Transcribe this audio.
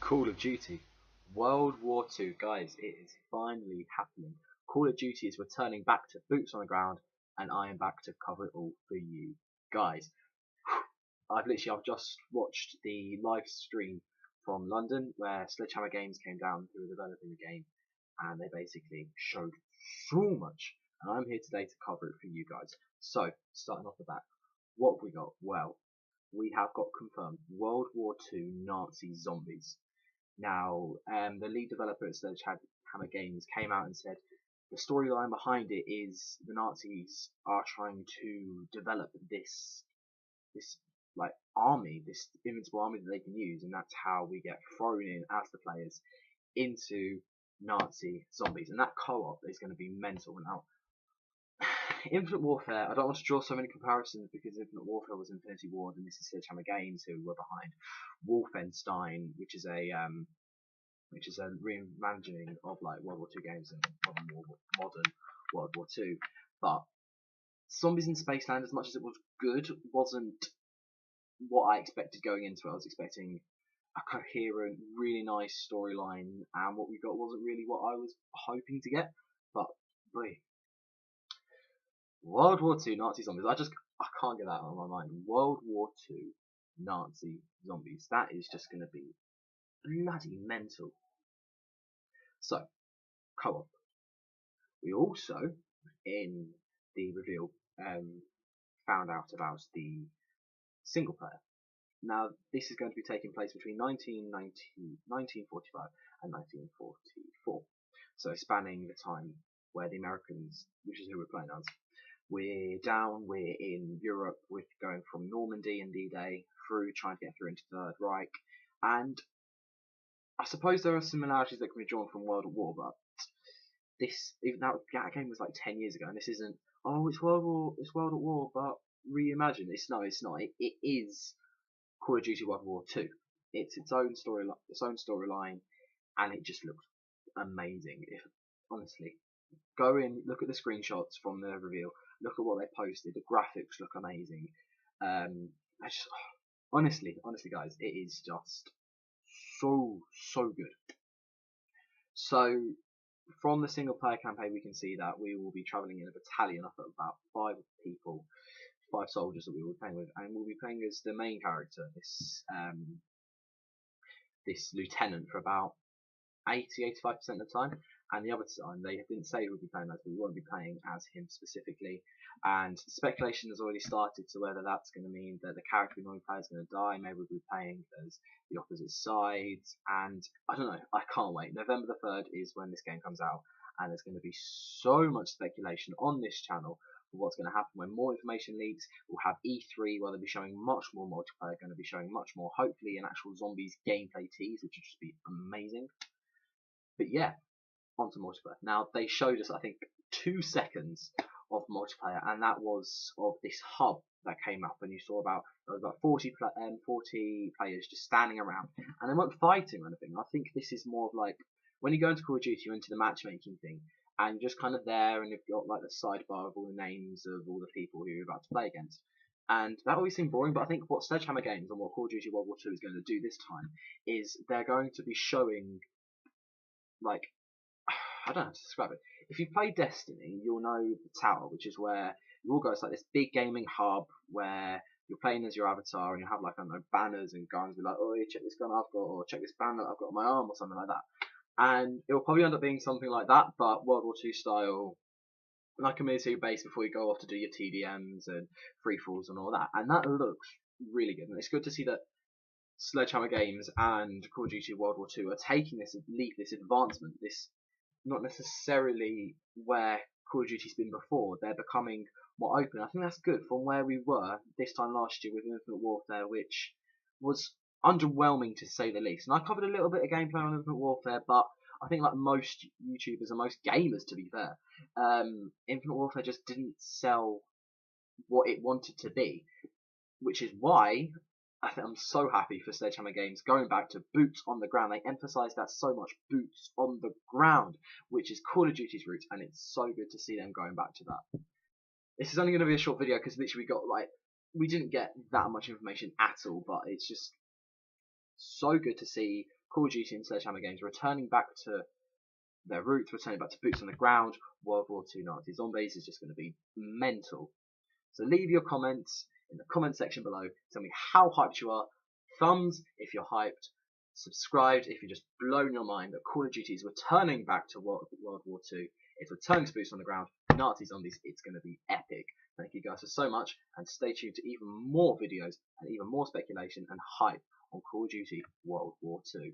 Call of Duty World War II, guys, it is finally happening. Call of Duty is returning back to boots on the ground, and I am back to cover it all for you guys. I've just watched the live stream from London where Sledgehammer Games came down, who were developing the game, and they basically showed so much, and I'm here today to cover it for you guys. So, starting off the back, what have we got? Well, we have got confirmed World War II Nazi zombies. Now, the lead developer at Sledgehammer Games came out and said the storyline behind it is the Nazis are trying to develop this like army, this invincible army that they can use, and that's how we get thrown in as the players into Nazi zombies, and that co-op is going to be mental. Now, Infinite Warfare, I don't want to draw so many comparisons because Infinite Warfare was Infinity Ward, and this is Sledgehammer Games, who were behind Wolfenstein, which is a reimagining of like World War II games and modern World War II. But Zombies in Spaceland, as much as it was good, wasn't what I expected going into it. I was expecting a coherent, really nice storyline, and what we got wasn't really what I was hoping to get. But boy, World War II Nazi zombies, I can't get that out of my mind. World War II Nazi zombies, that is just going to be bloody mental. So, co-op. We also, in the reveal, found out about the single player. Now, this is going to be taking place between 1945 and 1944. So, spanning the time where the Americans, which is who we're playing as, we're in Europe, we're going from Normandy and D-Day through, trying to get through into Third Reich, and I suppose there are similarities that can be drawn from World at War, but that game was like 10 years ago, and this isn't, oh, it's World at War, but reimagined. It's not. It is Call of Duty World War II. It's its own storyline, and it just looks amazing. Honestly, go in, look at the screenshots from the reveal, look at what they posted. The graphics look amazing. Honestly, guys, it is just so good. So, from the single player campaign, we can see that we will be travelling in a battalion of about 5 people, 5 soldiers that we will be playing with, and we'll be playing as the main character, this lieutenant, for about 80-85% of the time, and the other time they didn't say who we'll be playing as, but we won't be playing as him specifically, and speculation has already started to whether that's going to mean that the character we normally play is going to die. Maybe we'll be playing as the opposite sides, and I don't know, I can't wait. November the 3rd is when this game comes out, and there's going to be so much speculation on this channel for what's going to happen when more information leaks. We'll have E3 where they'll be showing much more multiplayer, going to be showing much more, hopefully an actual zombies gameplay tease, which would just be amazing. But yeah, onto multiplayer. Now, they showed us, I think, 2 seconds of multiplayer, and that was of this hub that came up, and you saw there was about 40 players just standing around, and they weren't fighting or anything. I think this is more of like, when you go into Call of Duty, you're into the matchmaking thing, and you're just kind of there, and you've got like the sidebar of all the names of all the people who you're about to play against. And that always seemed boring, but I think what Sledgehammer Games and what Call of Duty World War II is going to do this time is they're going to be showing, like, I don't know how to describe it. If you play Destiny, you'll know the Tower, which is where you all go. It's like this big gaming hub where you're playing as your avatar, and you have, like, I don't know, banners and guns. Be like, oh, check this gun I've got, or check this banner I've got on my arm, or something like that. And it will probably end up being something like that, but World War II style, like a military base before you go off to do your TDMs and free falls and all that. And that looks really good, and it's good to see that Sledgehammer Games and Call of Duty World War II are taking this leap, this advancement, this not necessarily where Call of Duty's been before. They're becoming more open. I think that's good from where we were this time last year with Infinite Warfare, which was underwhelming to say the least. And I covered a little bit of gameplay on Infinite Warfare, but I think like most YouTubers and most gamers, to be fair, Infinite Warfare just didn't sell what it wanted to be, which is why I'm so happy for Sledgehammer Games going back to boots on the ground. They emphasise that so much, boots on the ground, which is Call of Duty's roots, and it's so good to see them going back to that. This is only going to be a short video because literally we didn't get that much information at all, but it's just so good to see Call of Duty and Sledgehammer Games returning back to their roots, returning back to boots on the ground. World War II Nazi Zombies is just going to be mental. So leave your comments in the comment section below. Tell me how hyped you are. Thumbs if you're hyped. Subscribed if you're just blown your mind that Call of Duty is returning back to World War II. It's returning to boots on the ground. Nazi zombies. It's going to be epic. Thank you guys so much, and stay tuned to even more videos and even more speculation and hype on Call of Duty World War II.